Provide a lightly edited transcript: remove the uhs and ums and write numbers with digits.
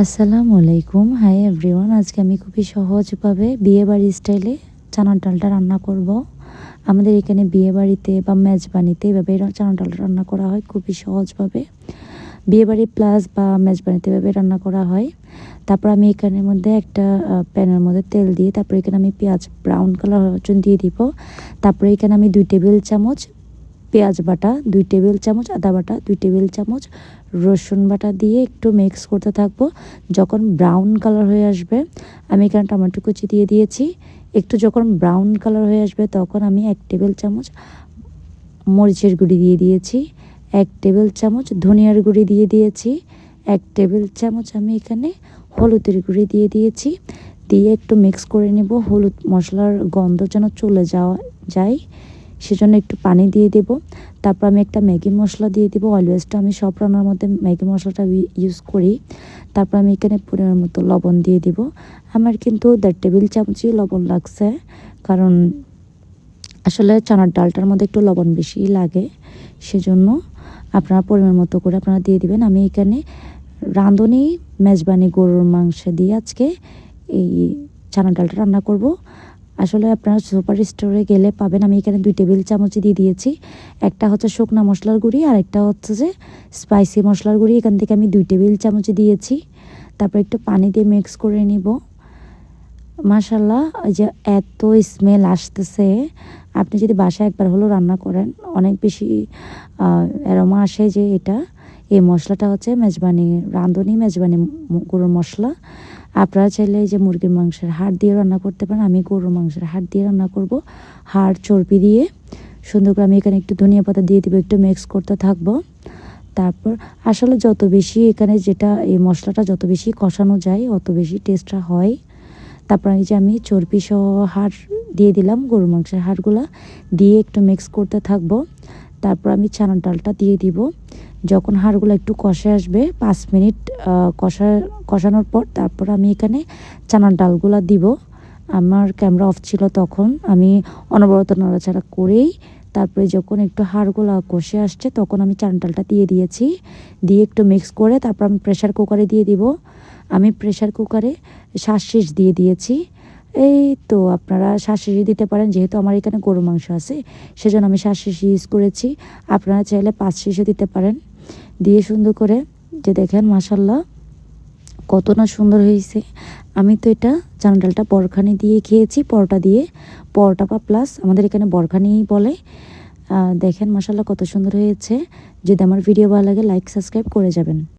আসসালামু আলাইকুম। Hi everyone. আজকে আমি খুবই সহজভাবে বিয়েবাড়ি স্টাইলে চানার ডালটা রান্না করব। আমাদের এখানে বিয়েবাড়িতে বা মেজবানিতে এভাবে চানার ডালটা রান্না করা হয় খুবই সহজভাবে। বিয়েবাড়ি প্লাস বা মেজবানিতে এভাবে রান্না করা হয়। তারপর আমি এখানের মধ্যে একটা প্যানের মধ্যে তেল দিয়ে তারপর এখানে আমি পেঁয়াজ ব্রাউন কালার হওয়ার জন্য দিয়ে দিব। তারপরে এখানে আমি 2 টেবিল চামচ পেঁয়াজ বাটা, 2 টেবিল চামচ আদা বাটা, 2 টেবিল চামচ রসুন বাটা দিয়ে একটু মিক্স করতে থাকবো। যখন ব্রাউন কালার হয়ে আসবে আমি এখানে টমেটো কুচি দিয়ে দিয়েছি। একটু যখন ব্রাউন কালার হয়ে আসবে তখন আমি 1 টেবিল চামচ মরিচের গুঁড়ি দিয়ে দিয়েছি, 1 টেবিল চামচ ধনিয়ার গুঁড়ি দিয়ে দিয়েছি, 1 টেবিল চামচ আমি এখানে হলুদের গুঁড়ি দিয়ে দিয়েছি। দিয়ে একটু মিক্স করে নেব। হলুদ মশলার গন্ধ যেন চলে যায় সেজন্য একটু পানি দিয়ে দেব। তারপর আমি একটা ম্যাগি মশলা দিয়ে দেবো। অলওয়েজটা আমি সব রান্নার মধ্যে ম্যাগি মশলাটা ইউজ করি। তারপর আমি এখানে পরিমাণ মতো লবণ দিয়ে দিব। আমার কিন্তু 1.5 টেবিল চামচই লবণ লাগছে, কারণ আসলে চানার ডালটার মধ্যে একটু লবণ বেশি লাগে, সেজন্য আপনারা পরিমাণ মতো করে আপনারা দিয়ে দিবেন। আমি এখানে রাঁধুনি মেজবানি গরুর মাংস দিয়ে আজকে এই চানার ডালটা রান্না করব। আসলে আপনারা সুপার স্টোরে গেলে পাবেন। আমি এখানে 2 টেবিল চামচ দিয়ে দিয়েছি। একটা হচ্ছে শুকনা মশলার গুঁড়ি আর একটা হচ্ছে যে স্পাইসি মশলার গুঁড়ি। এখান থেকে আমি 2 টেবিল চামচ দিয়েছি। তারপর একটু পানি দিয়ে মিক্স করে নিব। মাশাআল্লাহ, এই যে এত স্মেল আসতেছে, আপনি যদি বাসায় একবার হলেও রান্না করেন অনেক বেশি অ্যারোমা আসে। যে এই মশলাটা হচ্ছে মেজবানি রাঁধুনি মেজবানি গরুর মশলা। আপনারা চাইলে যে মুরগির মাংসের হাড় দিয়ে রান্না করতে পারেন। আমি গরুর মাংসের হাড় দিয়ে রান্না করব, হাড় চর্বি দিয়ে সুন্দর করে। আমি এখানে একটু ধনিয়া পাতা দিয়ে দিব, একটু মিক্স করতে থাকবো। তারপর আসলে যত বেশি এখানে এই মশলাটা যত বেশি কষানো যায় অত বেশি টেস্টটা হয়। তারপর এই যে আমি চর্বি সহ হাড় দিয়ে দিলাম, গরুর মাংসের হাড়গুলা দিয়ে একটু মিক্স করতে থাকবো। তারপর আমি চানার ডালটা দিয়ে দিব। যখন হাড়গুলো একটু কষে আসবে 5 মিনিট কষানোর পর তারপর আমি এখানে চানার ডালগুলা দিব। আমার ক্যামেরা অফ ছিল তখন আমি অনবরত নাড়াচাড়া করেই তারপরে যখন একটু হাড়গুলা কষে আসছে তখন আমি চানার ডালটা দিয়ে দিয়েছি। দিয়ে একটু মিক্স করে তারপর আমি প্রেসার কুকারে দিয়ে দিব। আমি প্রেসার কুকারে শ্বাস দিয়ে দিয়েছি। এই তো আপনারা শ্বাস দিতে পারেন, যেহেতু আমার এখানে গরুর মাংস আছে সেজন্য আমি শ্বাস ইউজ করেছি। আপনারা চাইলে 5 শিশও দিতে পারেন। দিয়ে সুন্দর করে যে দেখেন মাশাআল্লাহ কত না সুন্দর হয়েছে। আমি তো এটা চানার ডালটা বরখানি দিয়ে খেয়েছি, পরোটা দিয়ে, পরোটা বা প্লাস আমাদের এখানে বরখানিই বলে। দেখেন মাশাআল্লাহ কত সুন্দর হয়েছে। যদি আমার ভিডিও ভালো লাগে লাইক সাবস্ক্রাইব করে যাবেন।